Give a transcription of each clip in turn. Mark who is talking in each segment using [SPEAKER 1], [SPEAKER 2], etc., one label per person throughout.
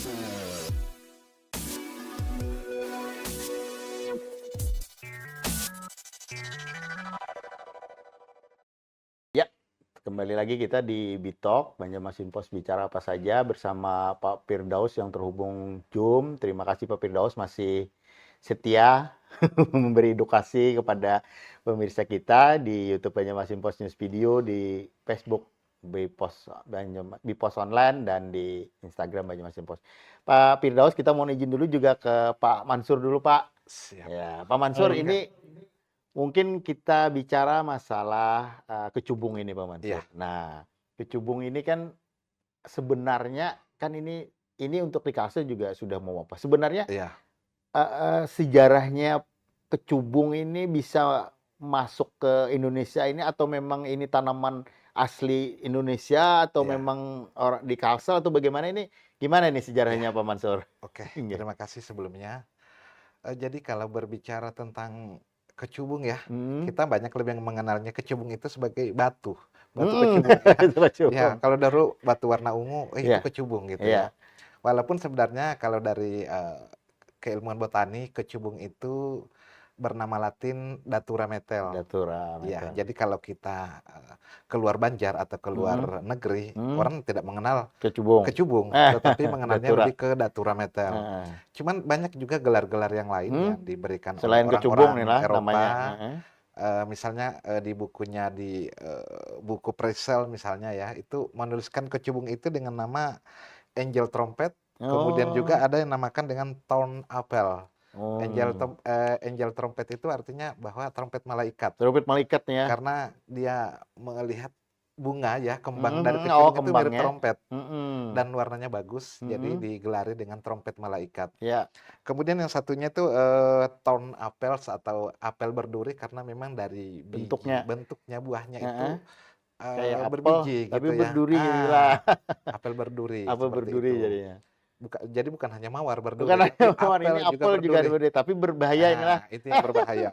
[SPEAKER 1] Ya, kembali lagi kita di Bitalk, Banjarmasin Pos bicara apa saja bersama Pak Firdaus yang terhubung Zoom. Terima kasih Pak Firdaus masih setia memberi edukasi kepada pemirsa kita di YouTube Banjarmasin Pos News Video, di Facebook Bipos Online, dan di Instagram Banjarmasin Pos. Pak Firdaus, kita mau izin dulu juga ke Pak Mansur dulu, Pak.
[SPEAKER 2] Siap.
[SPEAKER 1] Ya, Pak Mansur,
[SPEAKER 2] Oke.
[SPEAKER 1] ini mungkin kita bicara masalah kecubung ini, Pak Mansur.
[SPEAKER 2] Iya.
[SPEAKER 1] Nah, kecubung ini kan sebenarnya kan ini untuk di Kalsel juga sudah mau apa? Sebenarnya
[SPEAKER 2] Iya.
[SPEAKER 1] sejarahnya kecubung ini bisa masuk ke Indonesia ini atau memang ini tanaman asli Indonesia atau
[SPEAKER 2] Iya.
[SPEAKER 1] memang orang di Kalsel atau bagaimana ini? Gimana nih sejarahnya,
[SPEAKER 2] Iya.
[SPEAKER 1] Pak Mansur?
[SPEAKER 2] Oke,
[SPEAKER 1] Iya.
[SPEAKER 2] terima kasih sebelumnya. Jadi kalau berbicara tentang kecubung ya,
[SPEAKER 1] Hmm.
[SPEAKER 2] kita banyak lebih mengenalnya kecubung itu sebagai batu
[SPEAKER 1] Hmm.
[SPEAKER 2] kecubung ya.
[SPEAKER 1] Itu kecubung.
[SPEAKER 2] Ya, kalau dulu batu warna ungu, itu
[SPEAKER 1] Iya.
[SPEAKER 2] kecubung gitu
[SPEAKER 1] Iya.
[SPEAKER 2] ya. Walaupun sebenarnya kalau dari keilmuan botani, kecubung itu bernama Latin Datura metel.
[SPEAKER 1] Datura
[SPEAKER 2] Ya,
[SPEAKER 1] metel.
[SPEAKER 2] jadi kalau kita keluar Banjar atau keluar negeri, orang tidak mengenal
[SPEAKER 1] Kecubung.
[SPEAKER 2] kecubung, tetapi mengenalnya
[SPEAKER 1] Datura.
[SPEAKER 2] lebih ke Datura metel. Cuman banyak juga gelar-gelar yang lain yang diberikan oleh
[SPEAKER 1] Selain kecubung nih
[SPEAKER 2] orang-orang
[SPEAKER 1] lah
[SPEAKER 2] Eropa.
[SPEAKER 1] namanya.
[SPEAKER 2] Misalnya di bukunya buku Presel misalnya ya, itu menuliskan kecubung itu dengan nama Angel Trumpet. Kemudian juga ada yang namakan dengan Thorn Apple. Angel Trumpet itu artinya bahwa trompet malaikat.
[SPEAKER 1] Trompet malaikat ya.
[SPEAKER 2] Karena dia melihat bunga ya, kembang dari kecubung itu mirip trompet. Dan warnanya bagus, jadi digelari dengan trompet malaikat.
[SPEAKER 1] Ya.
[SPEAKER 2] Kemudian yang satunya itu thorn apples atau apel berduri, karena memang dari biji, bentuknya buahnya itu
[SPEAKER 1] kayak
[SPEAKER 2] berbiji
[SPEAKER 1] apel, tapi
[SPEAKER 2] gitu ya.
[SPEAKER 1] berduri gitulah.
[SPEAKER 2] Apel berduri,
[SPEAKER 1] Apel
[SPEAKER 2] seperti
[SPEAKER 1] berduri
[SPEAKER 2] itu.
[SPEAKER 1] jadinya.
[SPEAKER 2] Jadi bukan hanya mawar berduri,
[SPEAKER 1] Bukan hanya
[SPEAKER 2] tapi
[SPEAKER 1] mawar, ini apel juga berduri, tapi berbahaya inilah.
[SPEAKER 2] itu yang berbahaya.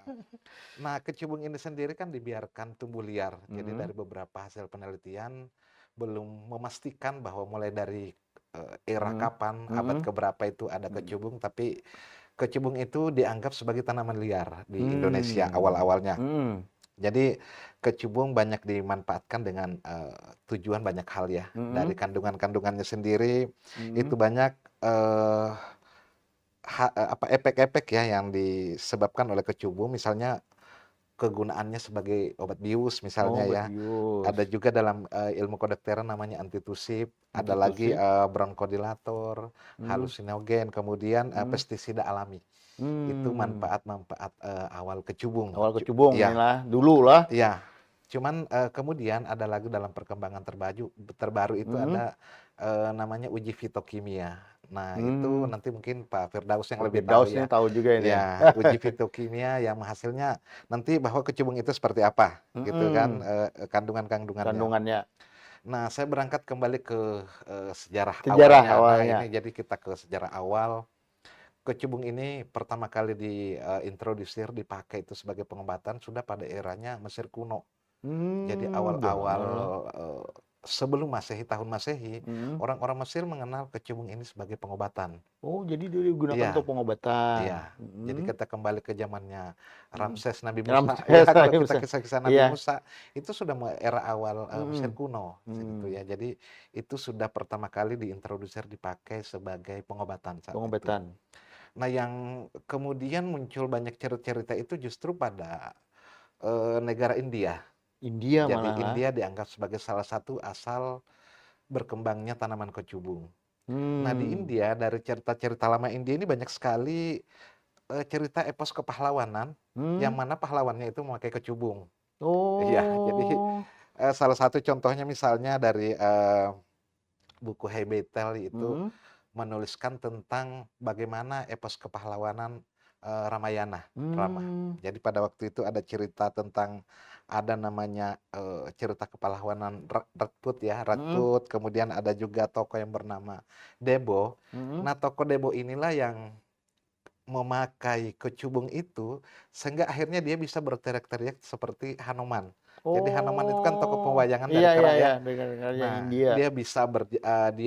[SPEAKER 2] Nah, kecubung ini sendiri kan dibiarkan tumbuh liar. Jadi dari beberapa hasil penelitian belum memastikan bahwa mulai dari era kapan, abad keberapa itu ada kecubung, tapi kecubung itu dianggap sebagai tanaman liar di Indonesia awal-awalnya. Jadi kecubung banyak dimanfaatkan dengan tujuan banyak hal ya. Dari kandungan-kandungannya sendiri itu banyak efek-efek ya yang disebabkan oleh kecubung, misalnya kegunaannya sebagai obat bius misalnya ya. Ada juga dalam ilmu kedokteran namanya antitusif, ada lagi bronkodilator, halusinogen, kemudian pestisida alami. Itu manfaat-manfaat awal kecubung.
[SPEAKER 1] Awal kecubung
[SPEAKER 2] ya.
[SPEAKER 1] inilah dulu lah.
[SPEAKER 2] Iya. Cuman kemudian ada lagi dalam perkembangan terbaru itu ada namanya uji fitokimia. Nah, itu nanti mungkin Pak Firdaus yang lebih tahu ya.
[SPEAKER 1] Tahu juga ini.
[SPEAKER 2] Ya, uji fitokimia yang hasilnya nanti bahwa kecubung itu seperti apa, gitu kan, kandungannya. Nah, saya berangkat kembali ke sejarah awalnya. Nah, ini jadi kita ke sejarah awal. Kecubung ini pertama kali diintrodusir, dipakai itu sebagai pengobatan sudah pada eranya Mesir kuno. Jadi awal-awal sebelum Masehi, tahun Masehi, orang-orang Mesir mengenal kecubung ini sebagai pengobatan.
[SPEAKER 1] Oh, jadi dia digunakan untuk pengobatan.
[SPEAKER 2] Iya. Jadi kita kembali ke zamannya Ramses Nabi Musa.
[SPEAKER 1] Ramses,
[SPEAKER 2] Ya, kalau
[SPEAKER 1] Nabi
[SPEAKER 2] kita
[SPEAKER 1] Musa.
[SPEAKER 2] kisah-kisah Nabi Musa, itu sudah era awal Mesir kuno, gitu ya. Jadi itu sudah pertama kali diintrodusir, dipakai sebagai pengobatan saat itu. Nah, yang kemudian muncul banyak cerita-cerita itu justru pada negara India.
[SPEAKER 1] India
[SPEAKER 2] Jadi
[SPEAKER 1] malah.
[SPEAKER 2] India dianggap sebagai salah satu asal berkembangnya tanaman kecubung. Nah, di India, dari cerita-cerita lama India ini banyak sekali cerita epos kepahlawanan, yang mana pahlawannya itu memakai kecubung. Iya, jadi salah satu contohnya misalnya dari buku Hebetel itu menuliskan tentang bagaimana epos kepahlawanan Ramayana, Rama. Jadi pada waktu itu ada cerita tentang ada namanya cerita kepahlawanan Rajput ya, Rajput. Kemudian ada juga tokoh yang bernama Debo. Nah, tokoh Debo inilah yang memakai kecubung itu sehingga akhirnya dia bisa berteriak-teriak seperti Hanuman. Jadi Hanuman itu kan tokoh
[SPEAKER 1] Oh,
[SPEAKER 2] pewayangan dari
[SPEAKER 1] iya iya
[SPEAKER 2] kera
[SPEAKER 1] iya,
[SPEAKER 2] ya.
[SPEAKER 1] dengan yang
[SPEAKER 2] Nah,
[SPEAKER 1] India.
[SPEAKER 2] dia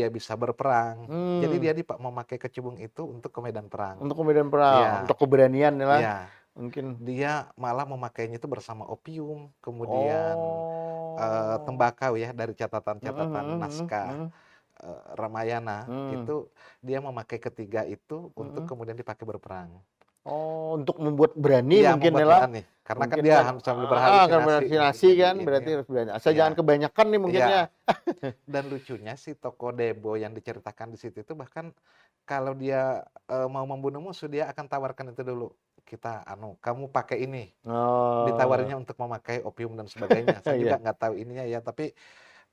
[SPEAKER 2] bisa berperang. Jadi
[SPEAKER 1] Hmm,
[SPEAKER 2] dia memakai kecubung itu untuk ke medan perang.
[SPEAKER 1] untuk ke medan perang,
[SPEAKER 2] Iya,
[SPEAKER 1] untuk keberanian lah,
[SPEAKER 2] iya.
[SPEAKER 1] mungkin.
[SPEAKER 2] Dia malah memakainya itu bersama opium, kemudian
[SPEAKER 1] Oh,
[SPEAKER 2] tembakau ya dari
[SPEAKER 1] mhm
[SPEAKER 2] catatan-catatan
[SPEAKER 1] mhm
[SPEAKER 2] naskah
[SPEAKER 1] mhm
[SPEAKER 2] Ramayana
[SPEAKER 1] mhm,
[SPEAKER 2] itu dia memakai ketiga itu untuk
[SPEAKER 1] mhm.
[SPEAKER 2] kemudian dipakai berperang.
[SPEAKER 1] Oh, untuk membuat berani
[SPEAKER 2] Iya,
[SPEAKER 1] mungkin
[SPEAKER 2] membuat
[SPEAKER 1] ya lah.
[SPEAKER 2] berani karena kan
[SPEAKER 1] Mungkin
[SPEAKER 2] dia
[SPEAKER 1] kan
[SPEAKER 2] harus sambil
[SPEAKER 1] kan
[SPEAKER 2] berhalusinasi
[SPEAKER 1] berhalusinasi
[SPEAKER 2] intinya di
[SPEAKER 1] kan,
[SPEAKER 2] ini
[SPEAKER 1] berarti
[SPEAKER 2] kan.
[SPEAKER 1] harus berani. Asal
[SPEAKER 2] Iya,
[SPEAKER 1] jangan kebanyakan nih mungkin ya.
[SPEAKER 2] iya. Dan lucunya si tokoh Debo yang diceritakan di situ itu bahkan kalau dia mau membunuh musuh dia akan tawarkan itu dulu. Kita kamu pakai ini.
[SPEAKER 1] Oh,
[SPEAKER 2] Ditawarinya untuk memakai opium dan sebagainya. Saya juga
[SPEAKER 1] iya.
[SPEAKER 2] nggak tahu ininya ya, tapi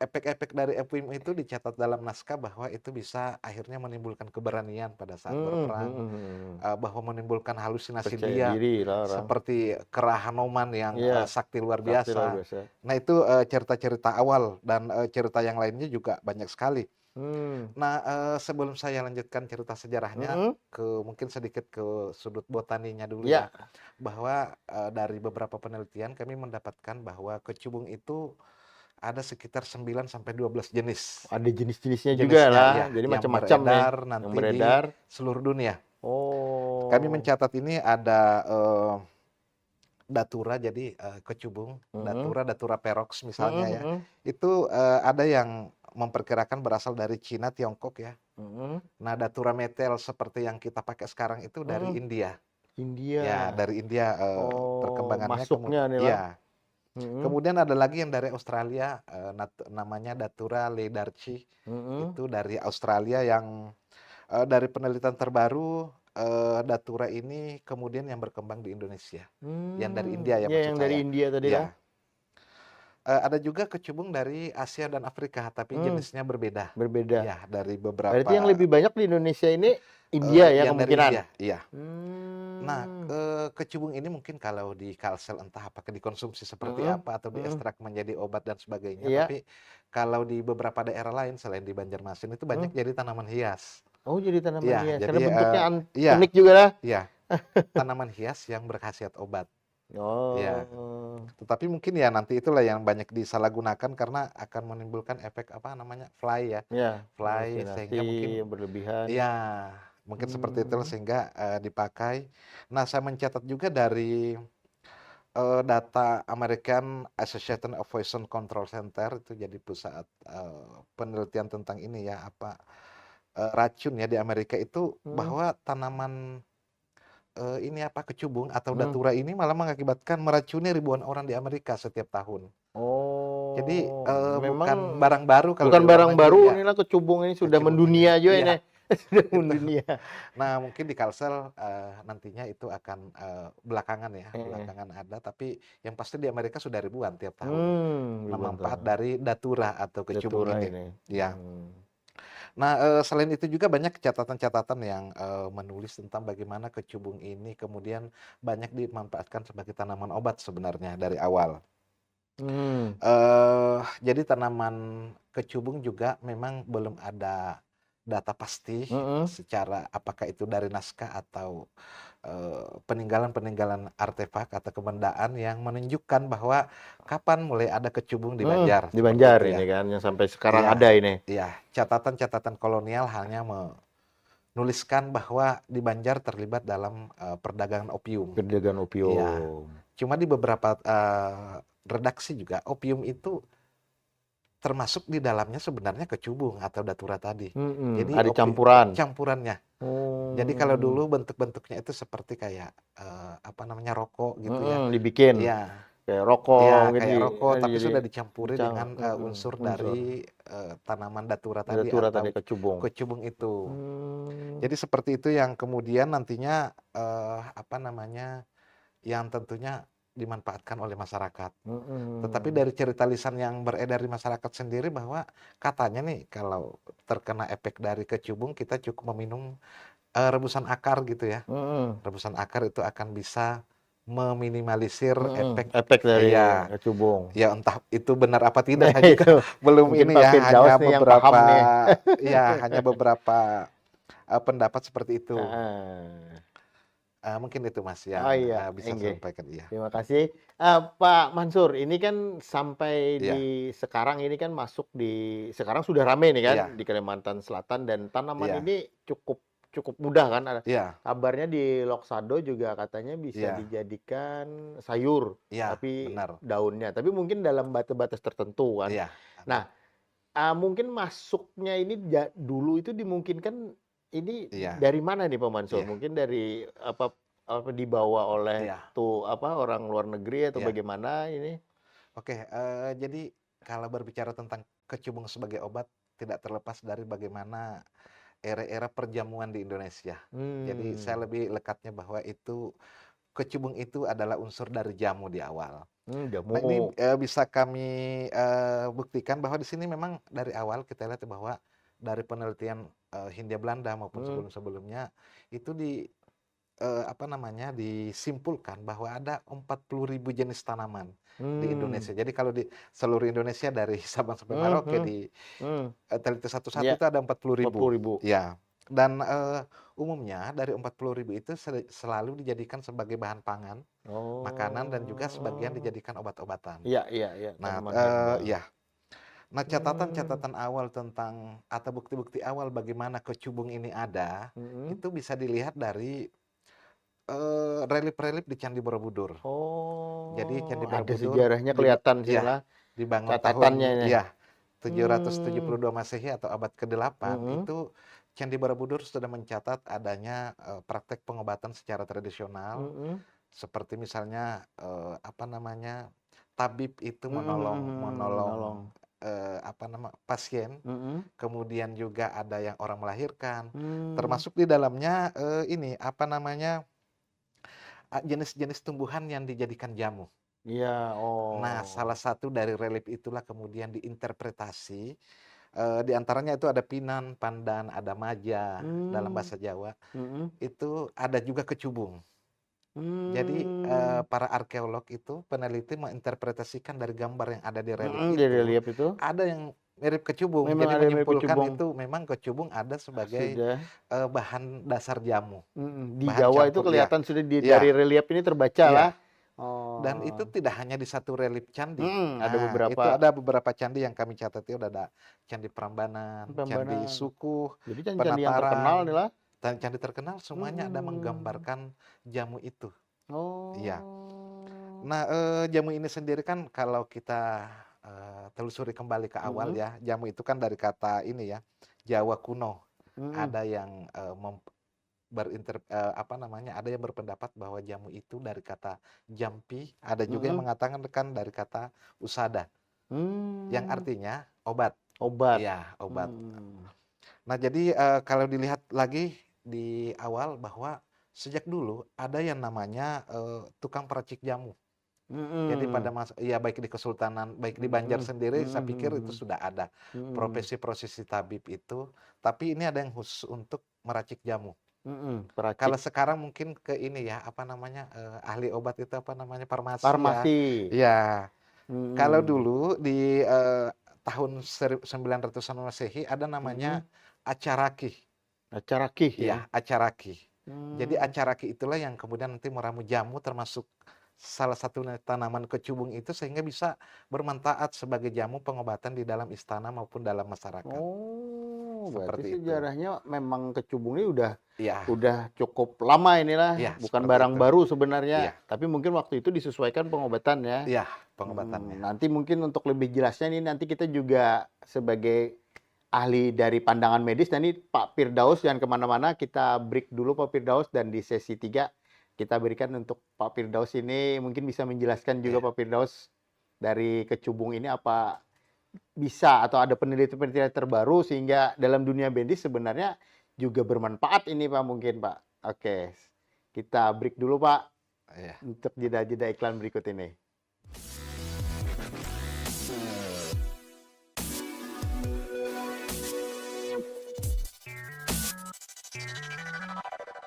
[SPEAKER 2] efek-efek dari opium itu dicatat dalam naskah bahwa itu bisa akhirnya menimbulkan keberanian pada saat
[SPEAKER 1] Mhm
[SPEAKER 2] berperang,
[SPEAKER 1] mhm.
[SPEAKER 2] bahwa menimbulkan halusinasi
[SPEAKER 1] Percaya
[SPEAKER 2] dia
[SPEAKER 1] diri lah orang.
[SPEAKER 2] seperti kera Hanuman yang
[SPEAKER 1] Iya,
[SPEAKER 2] sakti luar
[SPEAKER 1] sakti luar
[SPEAKER 2] biasa.
[SPEAKER 1] biasa.
[SPEAKER 2] Nah itu cerita-cerita awal dan cerita yang lainnya juga banyak sekali.
[SPEAKER 1] Hmm,
[SPEAKER 2] Nah, sebelum saya lanjutkan cerita sejarahnya,
[SPEAKER 1] mhm,
[SPEAKER 2] mungkin sedikit ke sudut botaninya dulu ya,
[SPEAKER 1] iya,
[SPEAKER 2] bahwa dari beberapa penelitian kami mendapatkan bahwa kecubung itu ada sekitar 9 sampai 12 jenis.
[SPEAKER 1] ada jenis-jenisnya juga
[SPEAKER 2] Jenisnya
[SPEAKER 1] lah,
[SPEAKER 2] ya,
[SPEAKER 1] jadi
[SPEAKER 2] yang
[SPEAKER 1] macam-macam nih
[SPEAKER 2] beredar
[SPEAKER 1] yang
[SPEAKER 2] nanti di
[SPEAKER 1] beredar.
[SPEAKER 2] seluruh dunia. Kami
[SPEAKER 1] Oh,
[SPEAKER 2] mencatat ini ada datura, jadi kecubung,
[SPEAKER 1] mhm,
[SPEAKER 2] datura perox misalnya
[SPEAKER 1] mhm
[SPEAKER 2] ya.
[SPEAKER 1] mhm,
[SPEAKER 2] Itu ada yang memperkirakan berasal dari Cina, Tiongkok ya.
[SPEAKER 1] mhm,
[SPEAKER 2] Nah, datura metel seperti yang kita pakai sekarang itu dari
[SPEAKER 1] mhm,
[SPEAKER 2] India.
[SPEAKER 1] India.
[SPEAKER 2] Ya, dari India
[SPEAKER 1] Oh,
[SPEAKER 2] perkembangannya
[SPEAKER 1] masuknya nih lah.
[SPEAKER 2] iya.
[SPEAKER 1] Mhm,
[SPEAKER 2] Kemudian ada lagi yang dari Australia, namanya Datura ledarchi.
[SPEAKER 1] mhm,
[SPEAKER 2] Itu dari Australia yang dari penelitian terbaru, Datura ini kemudian yang berkembang di Indonesia. Yang dari India ya
[SPEAKER 1] ya
[SPEAKER 2] maksud
[SPEAKER 1] yang dari
[SPEAKER 2] saya.
[SPEAKER 1] India tadi lah.
[SPEAKER 2] Iya. Ada juga kecubung dari Asia dan Afrika, tapi
[SPEAKER 1] Hmm,
[SPEAKER 2] jenisnya berbeda.
[SPEAKER 1] berbeda.
[SPEAKER 2] Ya, dari
[SPEAKER 1] Berarti yang
[SPEAKER 2] beberapa
[SPEAKER 1] lebih banyak di Indonesia ini India ya
[SPEAKER 2] yang dari
[SPEAKER 1] kemungkinan?
[SPEAKER 2] India, iya. Nah,
[SPEAKER 1] Hmm,
[SPEAKER 2] kecubung ini mungkin kalau di kalsel entah apakah dikonsumsi seperti
[SPEAKER 1] mhm,
[SPEAKER 2] apa atau
[SPEAKER 1] mhm,
[SPEAKER 2] diekstrak menjadi obat dan sebagainya,
[SPEAKER 1] iya,
[SPEAKER 2] tapi kalau di beberapa daerah lain selain di Banjarmasin itu banyak
[SPEAKER 1] mmm.
[SPEAKER 2] jadi tanaman hias.
[SPEAKER 1] Oh jadi tanaman
[SPEAKER 2] Iya,
[SPEAKER 1] hias, karena
[SPEAKER 2] jadi
[SPEAKER 1] bentuknya
[SPEAKER 2] iya,
[SPEAKER 1] unik juga lah.
[SPEAKER 2] iya, tanaman hias yang berkhasiat obat. Iya,
[SPEAKER 1] Oh,
[SPEAKER 2] tetapi mungkin ya nanti itulah yang banyak disalahgunakan karena akan menimbulkan efek apa namanya, fly ya,
[SPEAKER 1] ya,
[SPEAKER 2] fly
[SPEAKER 1] halusinasi
[SPEAKER 2] sehingga mungkin
[SPEAKER 1] yang berlebihan.
[SPEAKER 2] iya, mungkin seperti itu
[SPEAKER 1] Mmm,
[SPEAKER 2] sehingga dipakai. Nah, saya mencatat juga dari data American Association of Poison Control Center itu jadi pusat penelitian tentang ini ya apa racun ya di Amerika itu
[SPEAKER 1] mhm,
[SPEAKER 2] bahwa tanaman ini apa kecubung atau
[SPEAKER 1] mhm.
[SPEAKER 2] datura ini malah mengakibatkan meracuni ribuan orang di Amerika setiap tahun. Jadi
[SPEAKER 1] Oh, memang
[SPEAKER 2] bukan barang baru kalau
[SPEAKER 1] bukan
[SPEAKER 2] di luar
[SPEAKER 1] barang
[SPEAKER 2] negeri
[SPEAKER 1] baru
[SPEAKER 2] ya
[SPEAKER 1] inilah kecubung ini sudah
[SPEAKER 2] kecubung ini.
[SPEAKER 1] mendunia juga ini,
[SPEAKER 2] Iya
[SPEAKER 1] sudah
[SPEAKER 2] itu.
[SPEAKER 1] mendunia.
[SPEAKER 2] Nah mungkin di Kalsel nantinya itu akan belakangan ya
[SPEAKER 1] Heeh.
[SPEAKER 2] belakangan ada tapi yang pasti di Amerika sudah ribuan tiap tahun. Nah,
[SPEAKER 1] Ribuan
[SPEAKER 2] manfaat
[SPEAKER 1] tahun.
[SPEAKER 2] dari datura atau kecubung
[SPEAKER 1] Datura
[SPEAKER 2] ini.
[SPEAKER 1] ini.
[SPEAKER 2] Ya. Nah, selain itu juga banyak catatan-catatan yang menulis tentang bagaimana kecubung ini kemudian banyak dimanfaatkan sebagai tanaman obat sebenarnya dari awal.
[SPEAKER 1] Mmm,
[SPEAKER 2] Jadi tanaman kecubung juga memang belum ada data pasti
[SPEAKER 1] mhm,
[SPEAKER 2] secara apakah itu dari naskah atau peninggalan-peninggalan artefak atau kebendaan yang menunjukkan bahwa kapan mulai ada kecubung di
[SPEAKER 1] mhm,
[SPEAKER 2] Banjar,
[SPEAKER 1] di
[SPEAKER 2] seperti
[SPEAKER 1] Banjar
[SPEAKER 2] itu
[SPEAKER 1] ini
[SPEAKER 2] ya.
[SPEAKER 1] kan yang sampai sekarang
[SPEAKER 2] Iya,
[SPEAKER 1] ada ini,
[SPEAKER 2] iya, catatan-catatan kolonial hanya menuliskan bahwa di Banjar terlibat dalam perdagangan opium.
[SPEAKER 1] perdagangan
[SPEAKER 2] Iya,
[SPEAKER 1] opium.
[SPEAKER 2] cuma di beberapa redaksi juga opium itu termasuk di dalamnya sebenarnya kecubung atau datura tadi.
[SPEAKER 1] Mhm,
[SPEAKER 2] Jadi
[SPEAKER 1] ada campuran.
[SPEAKER 2] campurannya. Jadi kalau
[SPEAKER 1] Oh,
[SPEAKER 2] dulu bentuk-bentuknya itu seperti kayak apa namanya rokok gitu ya.
[SPEAKER 1] dibikin
[SPEAKER 2] Iya,
[SPEAKER 1] kayak rokok
[SPEAKER 2] iya
[SPEAKER 1] mungkin
[SPEAKER 2] kayak rokok tapi
[SPEAKER 1] jadi
[SPEAKER 2] sudah dicampuri dengan unsur
[SPEAKER 1] unsur
[SPEAKER 2] dari tanaman datura tadi
[SPEAKER 1] datura tadi
[SPEAKER 2] atau
[SPEAKER 1] kecubung.
[SPEAKER 2] kecubung itu.
[SPEAKER 1] Mmm,
[SPEAKER 2] Jadi seperti itu yang kemudian nantinya apa namanya yang tentunya dimanfaatkan oleh masyarakat. Tetapi
[SPEAKER 1] mhm,
[SPEAKER 2] dari cerita lisan yang beredar di masyarakat sendiri bahwa katanya nih kalau terkena efek dari kecubung kita cukup meminum rebusan akar gitu ya.
[SPEAKER 1] mhm,
[SPEAKER 2] Rebusan akar itu akan bisa meminimalisir efek
[SPEAKER 1] efek dari
[SPEAKER 2] ya,
[SPEAKER 1] kecubung.
[SPEAKER 2] ya entah itu benar apa tidak
[SPEAKER 1] Nah
[SPEAKER 2] saya juga
[SPEAKER 1] itu,
[SPEAKER 2] belum
[SPEAKER 1] mungkin
[SPEAKER 2] ini
[SPEAKER 1] Pak
[SPEAKER 2] ya,
[SPEAKER 1] Firdaus
[SPEAKER 2] hanya
[SPEAKER 1] nih yang paham
[SPEAKER 2] beberapa
[SPEAKER 1] nih.
[SPEAKER 2] ya hanya beberapa pendapat seperti itu.
[SPEAKER 1] Heeh.
[SPEAKER 2] Mungkin itu Mas
[SPEAKER 1] Oh
[SPEAKER 2] yang,
[SPEAKER 1] iya,
[SPEAKER 2] bisa saya
[SPEAKER 1] enggak.
[SPEAKER 2] sampaikan, iya.
[SPEAKER 1] Terima kasih. Pak Mansur, ini kan sampai
[SPEAKER 2] Iya
[SPEAKER 1] di sekarang ini kan masuk di sekarang sudah rame nih kan
[SPEAKER 2] iya
[SPEAKER 1] di Kalimantan Selatan dan tanaman
[SPEAKER 2] iya
[SPEAKER 1] ini cukup cukup mudah kan. Ada
[SPEAKER 2] iya
[SPEAKER 1] kabarnya di Loksado juga katanya bisa
[SPEAKER 2] iya
[SPEAKER 1] dijadikan sayur,
[SPEAKER 2] iya,
[SPEAKER 1] tapi
[SPEAKER 2] benar.
[SPEAKER 1] daunnya. Tapi mungkin dalam batas-batas tertentu kan.
[SPEAKER 2] Iya,
[SPEAKER 1] Nah, mungkin masuknya ini dulu itu dimungkinkan ini
[SPEAKER 2] iya
[SPEAKER 1] dari mana nih Pak Mansur?
[SPEAKER 2] iya
[SPEAKER 1] Mungkin dari apa apa dibawa oleh
[SPEAKER 2] iya
[SPEAKER 1] apa orang luar negeri atau
[SPEAKER 2] iya.
[SPEAKER 1] bagaimana ini?
[SPEAKER 2] Oke, jadi kalau berbicara tentang kecubung sebagai obat, tidak terlepas dari bagaimana era-era perjamuan di Indonesia. Jadi
[SPEAKER 1] Hmm,
[SPEAKER 2] saya lebih lekatnya bahwa itu kecubung itu adalah unsur dari jamu di awal. Nah ini,
[SPEAKER 1] jamu.
[SPEAKER 2] bisa kami, buktikan bahwa di sini memang dari awal kita lihat bahwa dari penelitian, Hindia Belanda maupun
[SPEAKER 1] Hmm,
[SPEAKER 2] sebelum-sebelumnya itu apa namanya, disimpulkan bahwa ada 40.000 jenis tanaman di
[SPEAKER 1] hmm,
[SPEAKER 2] Indonesia. Jadi kalau di seluruh Indonesia dari Sabang sampai
[SPEAKER 1] hmm,
[SPEAKER 2] Merauke
[SPEAKER 1] hmm, hmm,
[SPEAKER 2] teliti satu-satu
[SPEAKER 1] ya,
[SPEAKER 2] itu ada 40.000.
[SPEAKER 1] 40.000.
[SPEAKER 2] Ya, dan, umumnya dari 40.000 itu selalu dijadikan sebagai bahan pangan, makanan, dan juga sebagian
[SPEAKER 1] Oh,
[SPEAKER 2] dijadikan obat-obatan.
[SPEAKER 1] iya iya iya,
[SPEAKER 2] Nah,
[SPEAKER 1] tanaman herbal.
[SPEAKER 2] iya. Nah,
[SPEAKER 1] Hmm,
[SPEAKER 2] catatan-catatan awal tentang atau bukti-bukti awal bagaimana kecubung ini ada,
[SPEAKER 1] mhm.
[SPEAKER 2] itu bisa dilihat dari, relief-relief di Candi Borobudur. Jadi
[SPEAKER 1] Oh,
[SPEAKER 2] Candi
[SPEAKER 1] ada
[SPEAKER 2] Borobudur
[SPEAKER 1] sejarahnya kelihatan
[SPEAKER 2] iya,
[SPEAKER 1] sinilah
[SPEAKER 2] dibangun
[SPEAKER 1] catatannya
[SPEAKER 2] tahun
[SPEAKER 1] ini.
[SPEAKER 2] iya,
[SPEAKER 1] Hmm,
[SPEAKER 2] 772 Masehi atau abad ke-8,
[SPEAKER 1] mhm,
[SPEAKER 2] itu Candi Borobudur sudah mencatat adanya, praktek pengobatan secara tradisional,
[SPEAKER 1] mhm.
[SPEAKER 2] seperti misalnya, apa namanya, tabib itu
[SPEAKER 1] Mhm
[SPEAKER 2] menolong
[SPEAKER 1] mhm,
[SPEAKER 2] menolong,
[SPEAKER 1] menolong.
[SPEAKER 2] apa pasien,
[SPEAKER 1] Mhm.
[SPEAKER 2] kemudian juga ada yang orang melahirkan,
[SPEAKER 1] Mmm,
[SPEAKER 2] termasuk di dalamnya, ini, apa namanya, jenis-jenis tumbuhan yang dijadikan jamu.
[SPEAKER 1] iya,
[SPEAKER 2] Nah, salah
[SPEAKER 1] oh.
[SPEAKER 2] satu dari relief itulah kemudian diinterpretasi, di antaranya itu ada Pinan, Pandan, ada Maja dalam
[SPEAKER 1] Mmm,
[SPEAKER 2] bahasa Jawa,
[SPEAKER 1] mhm.
[SPEAKER 2] itu ada juga kecubung. Jadi,
[SPEAKER 1] Mmm,
[SPEAKER 2] para arkeolog itu, peneliti menginterpretasikan dari gambar yang ada di relief
[SPEAKER 1] mhm, dari
[SPEAKER 2] itu,
[SPEAKER 1] relief itu
[SPEAKER 2] ada yang mirip kecubung.
[SPEAKER 1] memang
[SPEAKER 2] Jadi
[SPEAKER 1] ada yang mirip
[SPEAKER 2] menyimpulkan
[SPEAKER 1] kecubung.
[SPEAKER 2] itu memang kecubung ada sebagai,
[SPEAKER 1] Sudah,
[SPEAKER 2] bahan dasar jamu,
[SPEAKER 1] di
[SPEAKER 2] bahan
[SPEAKER 1] Jawa itu
[SPEAKER 2] campur iya
[SPEAKER 1] kelihatan sudah dari
[SPEAKER 2] iya
[SPEAKER 1] relief ini terbacalah.
[SPEAKER 2] iya. Dan itu
[SPEAKER 1] Oh,
[SPEAKER 2] tidak hanya di satu relief candi.
[SPEAKER 1] ada
[SPEAKER 2] Itu
[SPEAKER 1] beberapa
[SPEAKER 2] ada beberapa candi yang kami catat itu ada Candi Prambanan, Candi
[SPEAKER 1] Prambanan.
[SPEAKER 2] Sukuh,
[SPEAKER 1] Jadi candi-candi yang terkenal
[SPEAKER 2] Penataran,
[SPEAKER 1] inilah.
[SPEAKER 2] dan candi terkenal semuanya ada
[SPEAKER 1] Mhm.
[SPEAKER 2] menggambarkan jamu itu. Iya.
[SPEAKER 1] Oh.
[SPEAKER 2] Nah, jamu ini sendiri kan kalau kita, telusuri kembali ke awal
[SPEAKER 1] Mhm,
[SPEAKER 2] ya, jamu itu kan dari kata ini ya, Jawa kuno.
[SPEAKER 1] mhm,
[SPEAKER 2] Ada yang, apa namanya, ada yang berpendapat bahwa jamu itu dari kata jampi, ada juga yang
[SPEAKER 1] mhm.
[SPEAKER 2] mengatakan kan dari kata usada, yang
[SPEAKER 1] Mmm,
[SPEAKER 2] artinya obat.
[SPEAKER 1] obat.
[SPEAKER 2] Iya, obat.
[SPEAKER 1] Mmm.
[SPEAKER 2] Nah, jadi, kalau dilihat lagi di awal bahwa sejak dulu ada yang namanya, tukang peracik jamu. Jadi pada
[SPEAKER 1] Mhm,
[SPEAKER 2] masa iya, baik di Kesultanan, baik di Banjar
[SPEAKER 1] mhm,
[SPEAKER 2] sendiri saya
[SPEAKER 1] mhm
[SPEAKER 2] pikir itu
[SPEAKER 1] mhm,
[SPEAKER 2] sudah ada
[SPEAKER 1] mhm,
[SPEAKER 2] profesi-profesi tabib itu, tapi ini ada yang khusus untuk meracik jamu.
[SPEAKER 1] peracik
[SPEAKER 2] Kalau sekarang mungkin ke ini ya, apa namanya, ahli obat itu apa namanya, farmasi ya.
[SPEAKER 1] farmasi,
[SPEAKER 2] Iya. Kalau
[SPEAKER 1] mhm,
[SPEAKER 2] dulu di, tahun 900-an Masehi ada namanya
[SPEAKER 1] mhm,
[SPEAKER 2] acaraki.
[SPEAKER 1] acaraki ya?
[SPEAKER 2] Iya, acaraki. Jadi
[SPEAKER 1] Mmm,
[SPEAKER 2] acaraki itulah yang kemudian nanti meramu jamu termasuk salah satu tanaman kecubung itu sehingga bisa bermanfaat sebagai jamu pengobatan di dalam istana maupun dalam masyarakat.
[SPEAKER 1] oh, berarti
[SPEAKER 2] Seperti itu.
[SPEAKER 1] sejarahnya memang kecubung ini
[SPEAKER 2] Iya
[SPEAKER 1] udah cukup lama inilah,
[SPEAKER 2] iya,
[SPEAKER 1] bukan
[SPEAKER 2] seperti
[SPEAKER 1] barang
[SPEAKER 2] itu.
[SPEAKER 1] baru
[SPEAKER 2] Iya
[SPEAKER 1] sebenarnya, tapi mungkin waktu itu disesuaikan pengobatan ya?
[SPEAKER 2] iya, pengobatannya.
[SPEAKER 1] Nanti mungkin untuk lebih jelasnya nih, nanti kita juga sebagai ahli dari pandangan medis, dan ini Pak Firdaus jangan kemana-mana, kita break dulu Pak Firdaus, dan di sesi 3 kita berikan untuk Pak Firdaus ini, mungkin bisa menjelaskan juga
[SPEAKER 2] Iya
[SPEAKER 1] Pak Firdaus dari kecubung ini apa bisa atau ada penelitian-penelitian terbaru sehingga dalam dunia medis sebenarnya juga bermanfaat ini Pak mungkin Pak. Oke, kita break dulu Pak
[SPEAKER 2] iya.
[SPEAKER 1] untuk jeda-jeda iklan berikut ini.